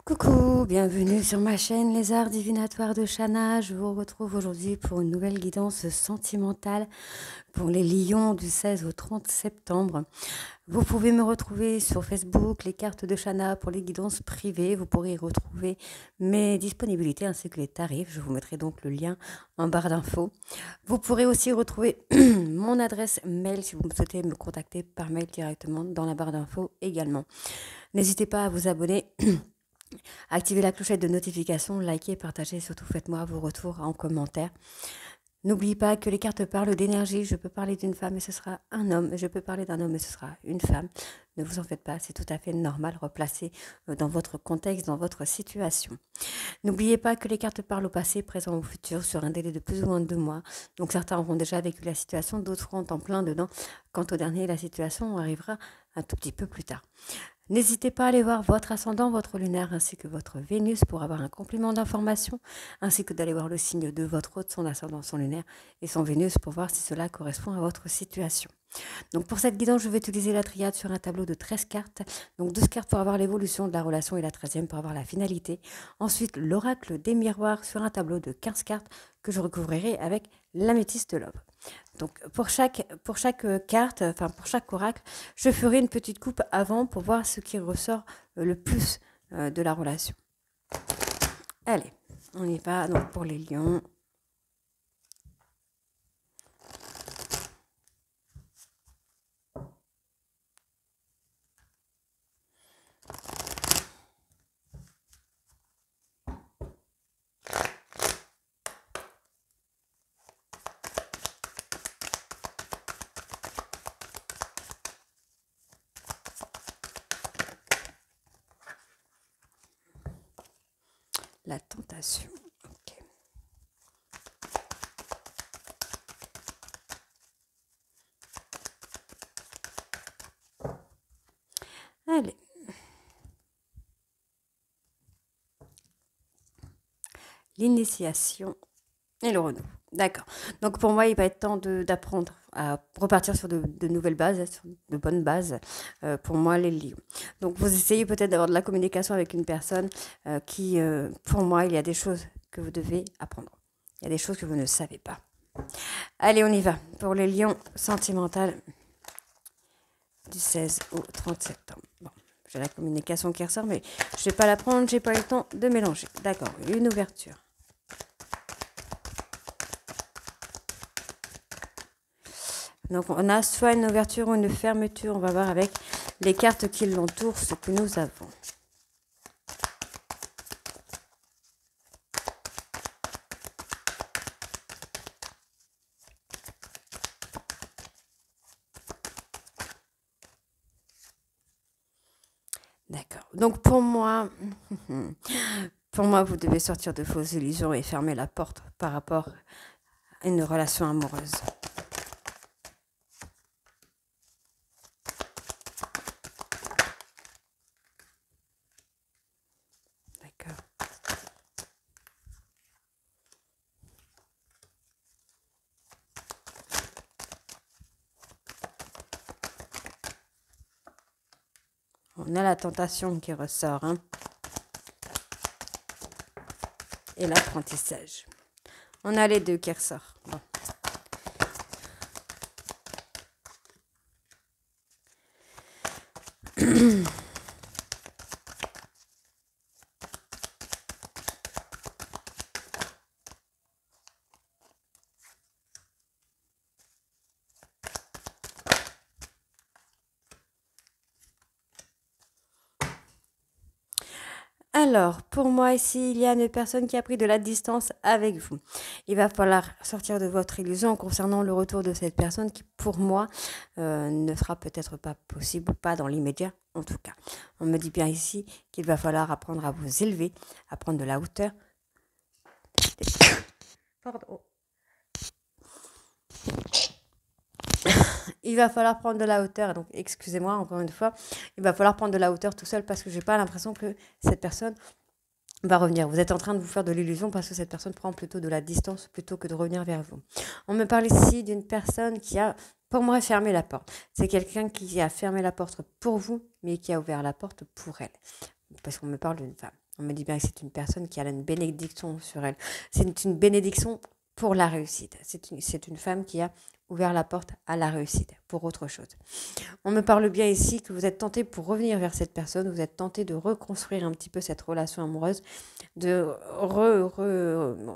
Coucou, bienvenue sur ma chaîne Les Arts Divinatoires de Shana. Je vous retrouve aujourd'hui pour une nouvelle guidance sentimentale pour les lions du 16 au 30 septembre. Vous pouvez me retrouver sur Facebook, les cartes de Shana pour les guidances privées. Vous pourrez y retrouver mes disponibilités ainsi que les tarifs. Je vous mettrai donc le lien en barre d'infos. Vous pourrez aussi retrouver mon adresse mail si vous souhaitez me contacter par mail directement dans la barre d'infos également. N'hésitez pas à vous abonner. Activez la clochette de notification, likez, partagez, surtout faites-moi vos retours en commentaire. N'oubliez pas que les cartes parlent d'énergie. Je peux parler d'une femme et ce sera un homme. Je peux parler d'un homme et ce sera une femme. Ne vous en faites pas, c'est tout à fait normal, replacé dans votre contexte, dans votre situation. N'oubliez pas que les cartes parlent au passé, présent ou futur sur un délai de plus ou moins de 2 mois. Donc certains auront déjà vécu la situation, d'autres seront en plein dedans. Quant au dernier, la situation arrivera un tout petit peu plus tard. N'hésitez pas à aller voir votre ascendant, votre lunaire ainsi que votre Vénus pour avoir un complément d'information, ainsi que d'aller voir le signe de votre hôte, son ascendant, son lunaire et son Vénus pour voir si cela correspond à votre situation. Donc pour cette guidance, je vais utiliser la triade sur un tableau de 13 cartes. Donc 12 cartes pour avoir l'évolution de la relation et la 13e pour avoir la finalité. Ensuite, l'oracle des miroirs sur un tableau de 15 cartes que je recouvrirai avec l'améthyste love. Donc pour chaque carte, enfin pour chaque oracle, je ferai une petite coupe avant pour voir ce qui ressort le plus de la relation. Allez, on y va donc pour les lions. La tentation. Okay. Allez. L'initiation et le renouveau. D'accord. Donc pour moi, il va être temps d'apprendre à repartir sur de nouvelles bases, sur de bonnes bases pour moi, les lions. Donc vous essayez peut-être d'avoir de la communication avec une personne qui, pour moi, il y a des choses que vous devez apprendre. Il y a des choses que vous ne savez pas. Allez, on y va. Pour les lions sentimentales du 16 au 30 septembre. Bon, j'ai la communication qui ressort, mais je ne vais pas la prendre, j'ai pas eu le temps de mélanger. D'accord, une ouverture. Donc on a soit une ouverture ou une fermeture. On va voir avec les cartes qui l'entourent ce que nous avons. D'accord. Donc pour moi, vous devez sortir de fausses illusions et fermer la porte par rapport à une relation amoureuse. On a la tentation qui ressort, hein, et l'apprentissage. On a les deux qui ressortent. Bon. Alors, pour moi ici, il y a une personne qui a pris de la distance avec vous. Il va falloir sortir de votre illusion concernant le retour de cette personne qui, pour moi, ne sera peut-être pas possible ou pas dans l'immédiat, en tout cas. On me dit bien ici qu'il va falloir apprendre à vous élever, à prendre de la hauteur. Pardon. Il va falloir prendre de la hauteur, donc excusez-moi encore une fois, il va falloir prendre de la hauteur tout seul parce que j'ai pas l'impression que cette personne va revenir. Vous êtes en train de vous faire de l'illusion parce que cette personne prend plutôt de la distance plutôt que de revenir vers vous. On me parle ici d'une personne qui a, pour moi, fermé la porte. C'est quelqu'un qui a fermé la porte pour vous, mais qui a ouvert la porte pour elle. Parce qu'on me parle d'une femme. On me dit bien que c'est une personne qui a une bénédiction sur elle. C'est une bénédiction pour la réussite. C'est une femme qui a ouvert la porte à la réussite pour autre chose. On me parle bien ici que vous êtes tenté pour revenir vers cette personne, vous êtes tenté de reconstruire un petit peu cette relation amoureuse, de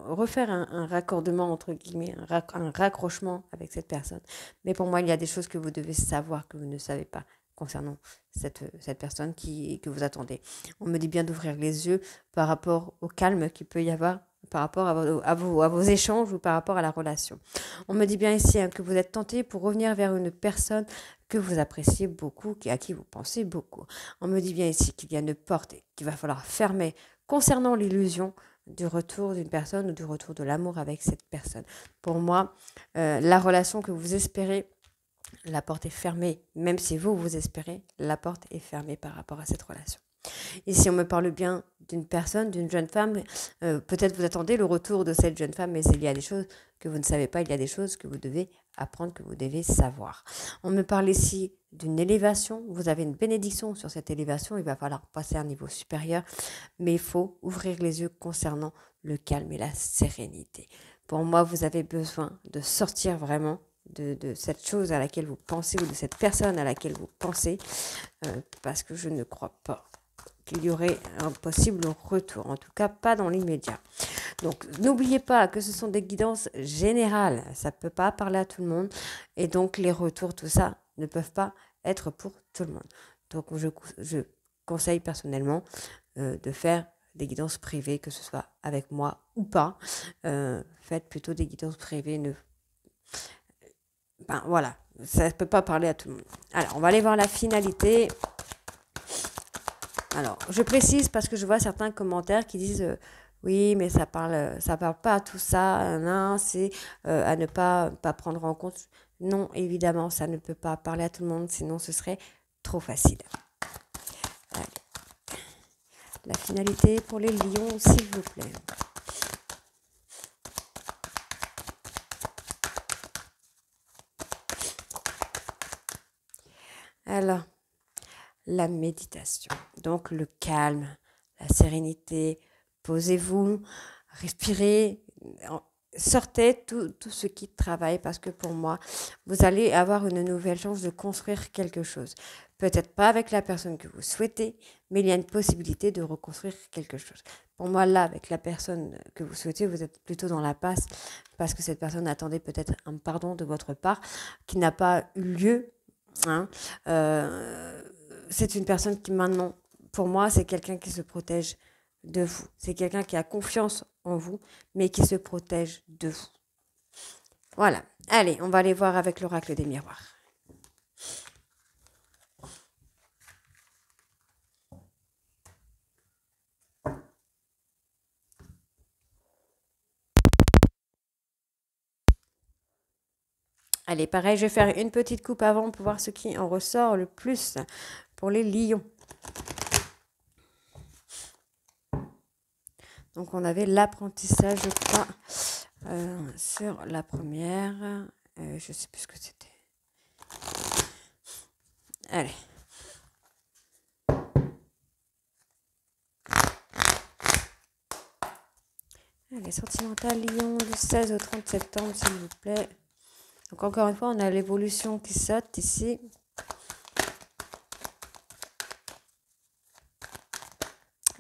refaire un raccordement, entre guillemets, un raccrochement avec cette personne. Mais pour moi, il y a des choses que vous devez savoir que vous ne savez pas concernant cette personne que vous attendez. On me dit bien d'ouvrir les yeux par rapport au calme qu'il peut y avoir par rapport à vos échanges ou par rapport à la relation. On me dit bien ici que vous êtes tenté pour revenir vers une personne que vous appréciez beaucoup, à qui vous pensez beaucoup. On me dit bien ici qu'il y a une porte qu'il va falloir fermer concernant l'illusion du retour d'une personne ou du retour de l'amour avec cette personne. Pour moi, la relation que vous espérez, la porte est fermée. Même si vous espérez, la porte est fermée par rapport à cette relation. Et si on me parle bien d'une personne, d'une jeune femme, peut-être vous attendez le retour de cette jeune femme, mais il y a des choses que vous ne savez pas, il y a des choses que vous devez apprendre, que vous devez savoir. On me parle ici d'une élévation, vous avez une bénédiction sur cette élévation, il va falloir passer à un niveau supérieur, mais il faut ouvrir les yeux concernant le calme et la sérénité. Pour moi, vous avez besoin de sortir vraiment de cette chose à laquelle vous pensez ou de cette personne à laquelle vous pensez, parce que je ne crois pas qu'il y aurait un possible retour, en tout cas pas dans l'immédiat. Donc n'oubliez pas que ce sont des guidances générales, ça ne peut pas parler à tout le monde, et donc les retours, tout ça, ne peuvent pas être pour tout le monde. Donc je conseille personnellement de faire des guidances privées, que ce soit avec moi ou pas. Faites plutôt des guidances privées. Voilà, ça ne peut pas parler à tout le monde. Alors, on va aller voir la finalité. Alors, je précise parce que je vois certains commentaires qui disent oui, mais ça parle pas à tout ça. Non, c'est à ne pas prendre en compte. Non, évidemment, ça ne peut pas parler à tout le monde, sinon ce serait trop facile. Allez. La finalité pour les lions, s'il vous plaît. Alors, la méditation. Donc le calme, la sérénité, posez-vous, respirez, sortez tout ce qui travaille parce que pour moi, vous allez avoir une nouvelle chance de construire quelque chose. Peut-être pas avec la personne que vous souhaitez, mais il y a une possibilité de reconstruire quelque chose. Pour moi, là, avec la personne que vous souhaitez, vous êtes plutôt dans la passe parce que cette personne attendait peut-être un pardon de votre part qui n'a pas eu lieu. C'est une personne qui maintenant, pour moi, c'est quelqu'un qui se protège de vous. C'est quelqu'un qui a confiance en vous, mais qui se protège de vous. Voilà. Allez, on va aller voir avec l'oracle des miroirs. Allez, pareil, je vais faire une petite coupe avant pour voir ce qui en ressort le plus pour les lions. Donc, on avait l'apprentissage, je crois, sur la première. Je ne sais plus ce que c'était. Allez. Allez, sentimental lion du 16 au 30 septembre, s'il vous plaît. Donc, encore une fois, on a l'évolution qui saute ici.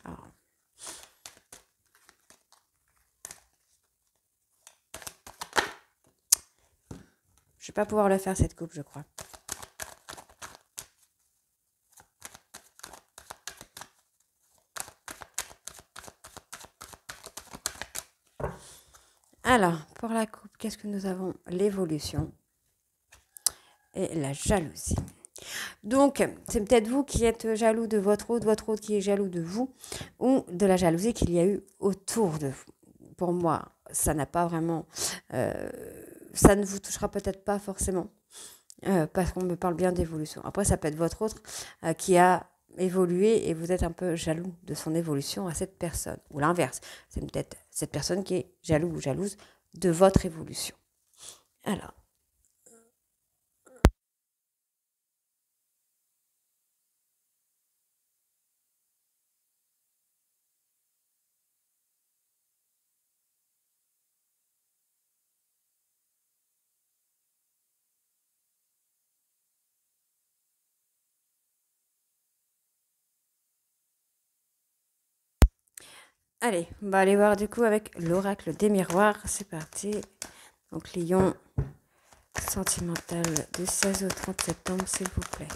Alors. Je ne vais pas pouvoir le faire, cette coupe, je crois. Alors, pour la coupe, qu'est-ce que nous avons? L'évolution et la jalousie. Donc, c'est peut-être vous qui êtes jaloux de votre autre qui est jaloux de vous, ou de la jalousie qu'il y a eu autour de vous. Pour moi, ça n'a pas vraiment... ça ne vous touchera peut-être pas forcément, parce qu'on me parle bien d'évolution. Après, ça peut être votre autre qui a évolué et vous êtes un peu jaloux de son évolution à cette personne. Ou l'inverse, c'est peut-être cette personne qui est jaloux ou jalouse de votre évolution. Alors, Allez, on va aller voir du coup avec l'oracle des miroirs. C'est parti. Donc Lion sentimental du 16 au 30 septembre, s'il vous plaît.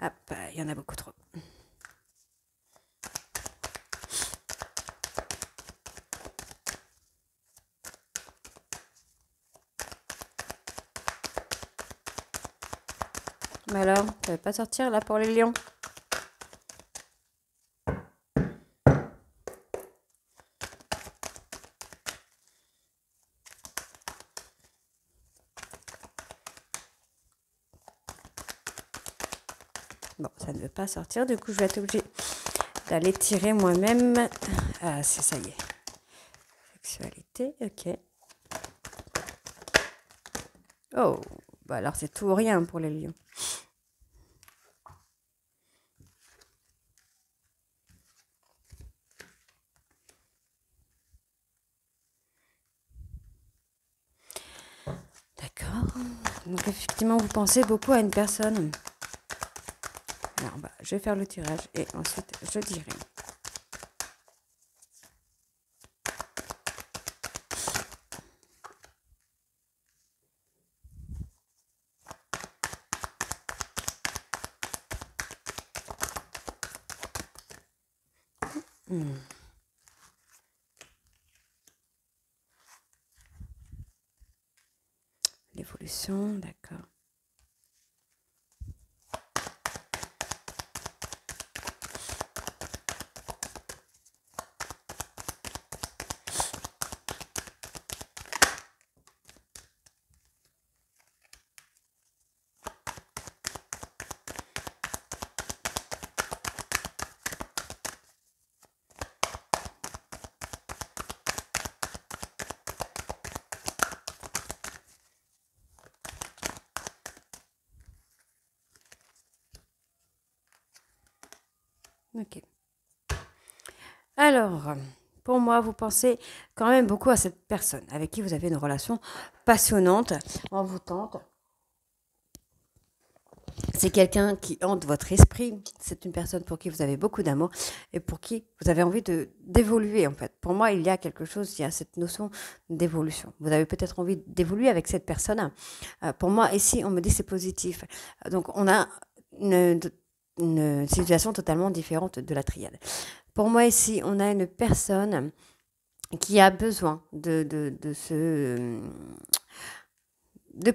Hop, il y en a beaucoup trop. Mais alors, ça ne va pas sortir là pour les lions? Bon, ça ne veut pas sortir, du coup je vais être obligée d'aller tirer moi-même. Ah, ça y est. Sexualité, ok. Oh, bah alors c'est tout ou rien pour les lions. D'accord. Donc effectivement, vous pensez beaucoup à une personne. Alors, bah, je vais faire le tirage et ensuite je dirai. L'évolution, d'accord. Ok. Alors, pour moi, vous pensez quand même beaucoup à cette personne avec qui vous avez une relation passionnante, envoûtante. C'est quelqu'un qui hante votre esprit. C'est une personne pour qui vous avez beaucoup d'amour et pour qui vous avez envie d'évoluer, en fait. Pour moi, il y a quelque chose, il y a cette notion d'évolution. Vous avez peut-être envie d'évoluer avec cette personne. Pour moi, ici, on me dit c'est positif. Donc, on a une situation totalement différente de la triade. Pour moi, ici, on a une personne qui a besoin de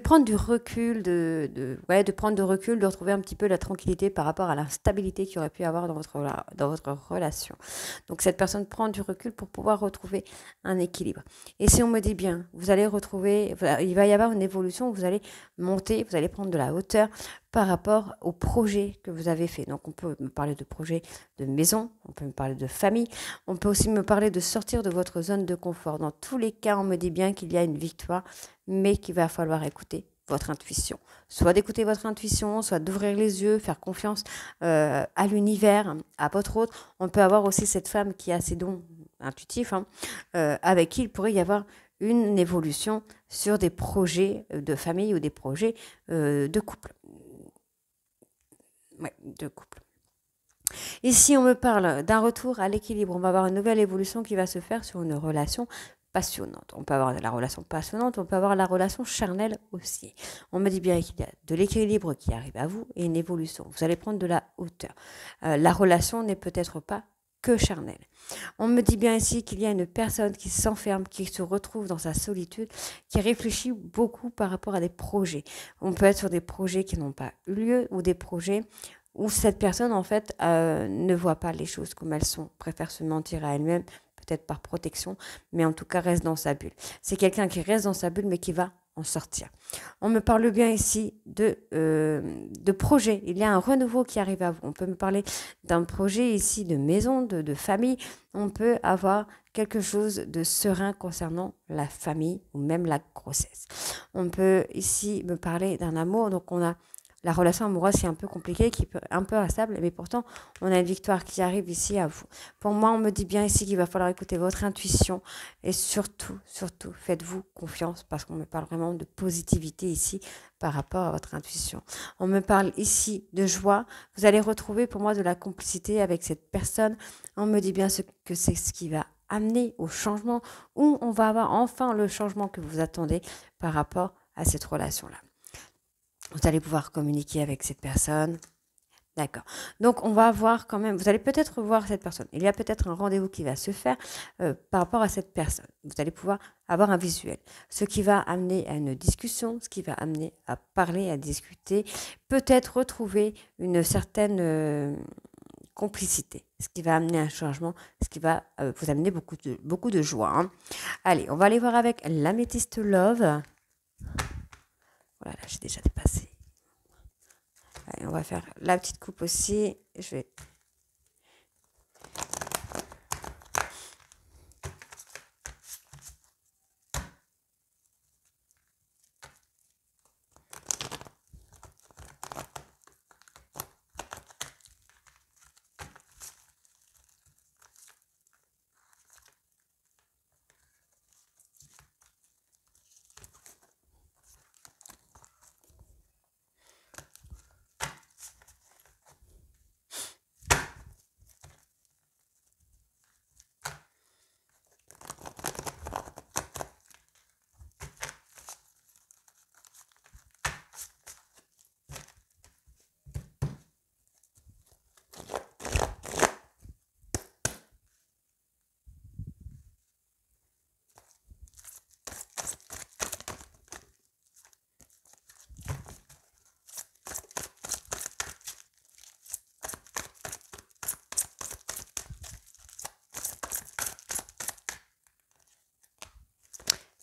prendre du recul, de prendre du recul, de retrouver un petit peu la tranquillité par rapport à l'instabilité qu'il aurait pu avoir dans votre relation. Donc cette personne prend du recul pour pouvoir retrouver un équilibre. Et si on me dit bien, vous allez retrouver, il va y avoir une évolution, vous allez monter, vous allez prendre de la hauteur par rapport au projet que vous avez fait. Donc on peut me parler de projet de maison, on peut me parler de famille, on peut aussi me parler de sortir de votre zone de confort. Dans tous les cas, on me dit bien qu'il y a une victoire, mais qu'il va falloir écouter votre intuition. Soit d'écouter votre intuition, soit d'ouvrir les yeux, faire confiance à l'univers, à votre autre. On peut avoir aussi cette femme qui a ses dons intuitifs, avec qui il pourrait y avoir une évolution sur des projets de famille ou des projets de couple. Ouais, de couple. Ici, on me parle d'un retour à l'équilibre. On va avoir une nouvelle évolution qui va se faire sur une relation passionnante. On peut avoir la relation passionnante, on peut avoir la relation charnelle aussi. On me dit bien qu'il y a de l'équilibre qui arrive à vous et une évolution. Vous allez prendre de la hauteur. La relation n'est peut-être pas que charnelle. On me dit bien ici qu'il y a une personne qui s'enferme, qui se retrouve dans sa solitude, qui réfléchit beaucoup par rapport à des projets. On peut être sur des projets qui n'ont pas eu lieu ou des projets où cette personne, en fait, ne voit pas les choses comme elles sont, préfère se mentir à elle-même, peut-être par protection, mais en tout cas reste dans sa bulle. C'est quelqu'un qui reste dans sa bulle, mais qui va en sortir. On me parle bien ici de projet. Il y a un renouveau qui arrive à vous. On peut me parler d'un projet ici de maison, de famille. On peut avoir quelque chose de serein concernant la famille ou même la grossesse. On peut ici me parler d'un amour. Donc on a la relation amoureuse qui est un peu compliquée, qui peut un peu instable, mais pourtant, on a une victoire qui arrive ici à vous. Pour moi, on me dit bien ici qu'il va falloir écouter votre intuition et surtout, surtout, faites-vous confiance parce qu'on me parle vraiment de positivité ici par rapport à votre intuition. On me parle ici de joie. Vous allez retrouver pour moi de la complicité avec cette personne. On me dit bien que c'est ce qui va amener au changement où on va avoir enfin le changement que vous attendez par rapport à cette relation-là. Vous allez pouvoir communiquer avec cette personne. D'accord. Donc, on va voir quand même, vous allez peut-être voir cette personne. Il y a peut-être un rendez-vous qui va se faire par rapport à cette personne. Vous allez pouvoir avoir un visuel. Ce qui va amener à une discussion, ce qui va amener à parler, à discuter, peut-être retrouver une certaine complicité, ce qui va amener un changement, ce qui va vous amener beaucoup de joie. Hein. Allez, on va aller voir avec l'améthyste Love. Voilà, j'ai déjà dépassé. Allez, on va faire la petite coupe aussi. Je vais...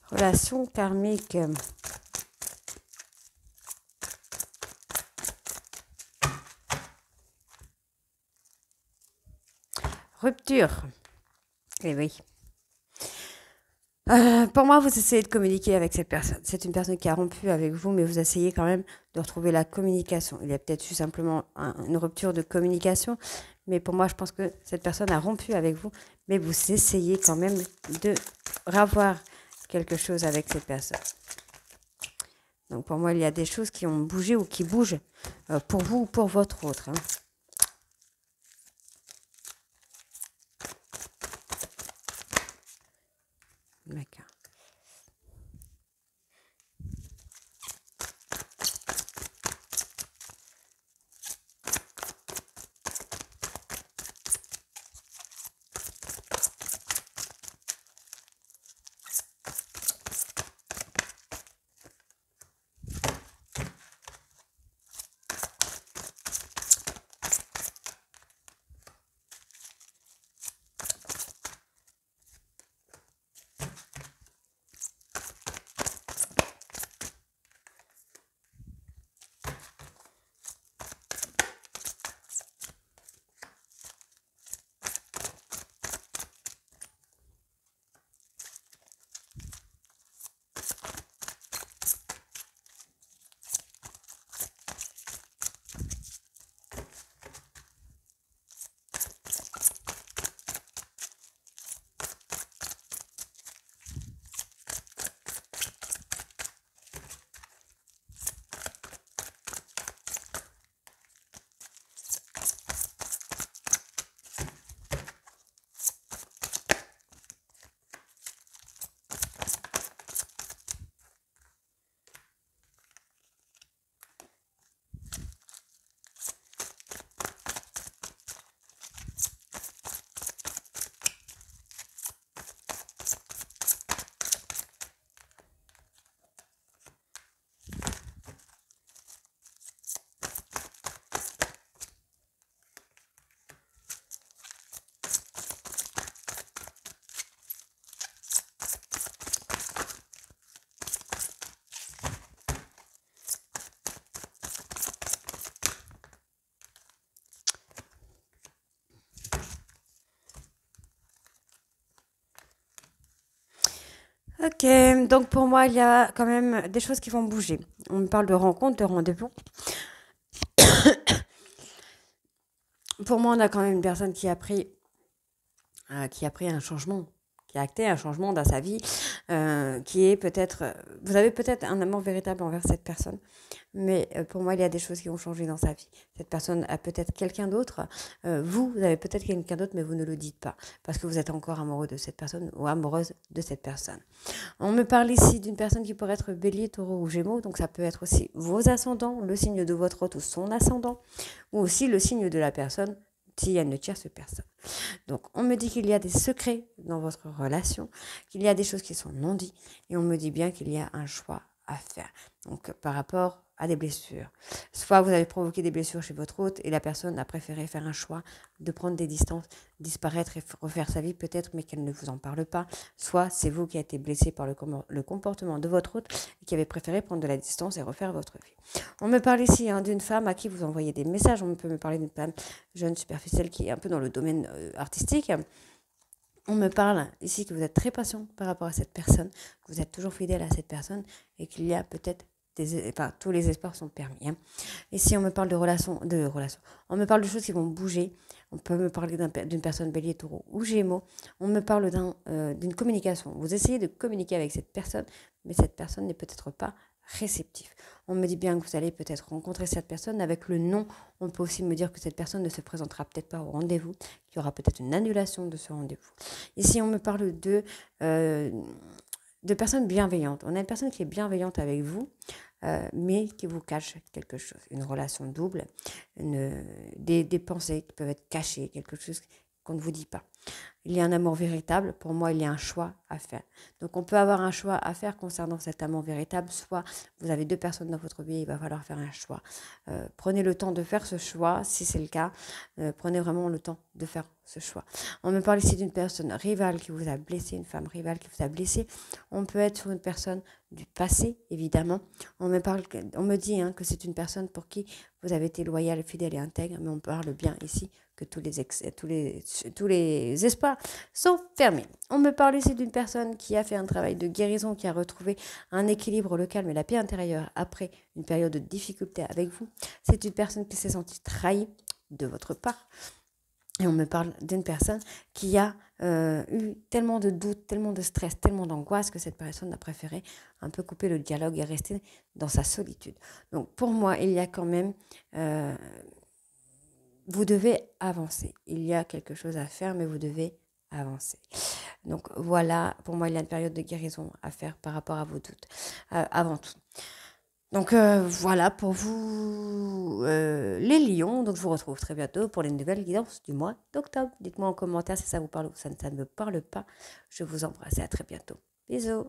Relation karmique. Rupture. Eh oui. Pour moi, vous essayez de communiquer avec cette personne. C'est une personne qui a rompu avec vous, mais vous essayez quand même de retrouver la communication. Il y a peut-être eu simplement une rupture de communication, mais pour moi, je pense que cette personne a rompu avec vous, mais vous essayez quand même de revoir quelque chose avec cette personne. Donc pour moi, il y a des choses qui ont bougé ou qui bougent pour vous ou pour votre autre. Hein. D'accord. Ok, donc pour moi, il y a quand même des choses qui vont bouger. On me parle de rencontres, de rendez-vous. pour moi, on a quand même une personne qui a pris un changement, qui a acté un changement dans sa vie, qui est peut-être... vous avez peut-être un amour véritable envers cette personne, mais pour moi, il y a des choses qui ont changé dans sa vie. Cette personne a peut-être quelqu'un d'autre. Vous avez peut-être quelqu'un d'autre, mais vous ne le dites pas, parce que vous êtes encore amoureux de cette personne ou amoureuse de cette personne. On me parle ici d'une personne qui pourrait être Bélier, Taureau ou Gémeaux, donc ça peut être aussi vos ascendants, le signe de votre hôte ou son ascendant, ou aussi le signe de la personne s'il y a une tierce personne. Donc, on me dit qu'il y a des secrets dans votre relation, qu'il y a des choses qui sont non dites, et on me dit bien qu'il y a un choix à faire. Donc, par rapport à des blessures. Soit vous avez provoqué des blessures chez votre hôte et la personne a préféré faire un choix de prendre des distances, disparaître et refaire sa vie peut-être, mais qu'elle ne vous en parle pas. Soit c'est vous qui avez été blessé par le comportement de votre hôte et qui avez préféré prendre de la distance et refaire votre vie. On me parle ici d'une femme à qui vous envoyez des messages. On peut me parler d'une femme jeune, superficielle, qui est un peu dans le domaine artistique. On me parle ici que vous êtes très patient par rapport à cette personne, que vous êtes toujours fidèle à cette personne et qu'il y a peut-être tous les espoirs sont permis. Ici, on me parle de relations. On me parle de choses qui vont bouger. On peut me parler d'une personne Bélier, Taureau ou Gémeaux. On me parle d'une communication. Vous essayez de communiquer avec cette personne, mais cette personne n'est peut-être pas réceptive. On me dit bien que vous allez peut-être rencontrer cette personne. Avec le non, on peut aussi me dire que cette personne ne se présentera peut-être pas au rendez-vous, qu'il y aura peut-être une annulation de ce rendez-vous. Ici, on me parle de personnes bienveillantes. On a une personne qui est bienveillante avec vous, mais qui vous cache quelque chose, une relation double, des pensées qui peuvent être cachées, quelque chose qu'on ne vous dit pas. Il y a un amour véritable, pour moi il y a un choix à faire. Donc on peut avoir un choix à faire concernant cet amour véritable, soit vous avez deux personnes dans votre vie, il va falloir faire un choix. Prenez le temps de faire ce choix, si c'est le cas, prenez vraiment le temps de faire ce choix. On me parle ici d'une personne rivale qui vous a blessé, une femme rivale qui vous a blessé. On peut être sur une personne du passé, évidemment. On me dit que c'est une personne pour qui vous avez été loyal, fidèle et intègre, mais on parle bien ici que tous les espoirs sont fermés. On me parle ici d'une personne qui a fait un travail de guérison, qui a retrouvé un équilibre, le calme et la paix intérieure après une période de difficulté avec vous. C'est une personne qui s'est sentie trahie de votre part. Et on me parle d'une personne qui a eu tellement de doutes, tellement de stress, tellement d'angoisse que cette personne a préféré un peu couper le dialogue et rester dans sa solitude. Donc pour moi, il y a quand même... vous devez avancer. Il y a quelque chose à faire, mais vous devez avancer. Donc voilà, pour moi, il y a une période de guérison à faire par rapport à vos doutes, avant tout. Donc voilà pour vous les lions. Donc je vous retrouve très bientôt pour les nouvelles guidances du mois d'octobre. Dites-moi en commentaire si ça vous parle ou ça ne me parle pas. Je vous embrasse et à très bientôt. Bisous.